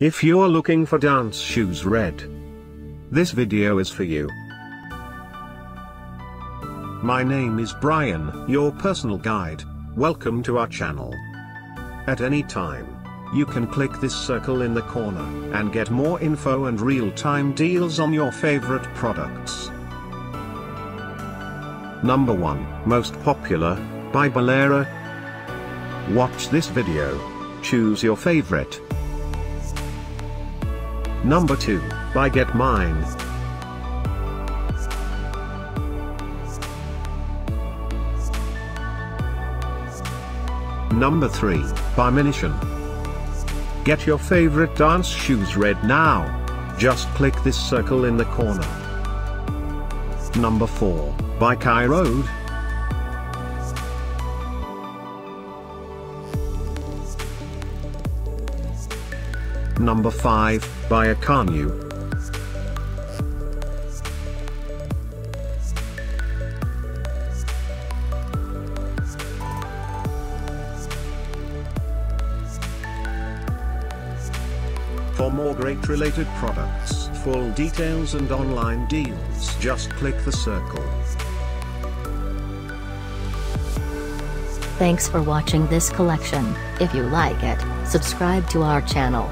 If you're looking for dance shoes red, this video is for you. My name is Brian, your personal guide. Welcome to our channel. At any time, you can click this circle in the corner and get more info and real-time deals on your favorite products. Number 1, Most Popular, by Balera. Watch this video. Choose your favorite. Number 2, by GetMine. Number 3, by Minishion. Get your favorite dance shoes red now. Just click this circle in the corner. Number 4, by Road. Number 5, by Akanu. For more great related products, full details and online deals, just click the circle. Thanks for watching this collection. If you like it, subscribe to our channel.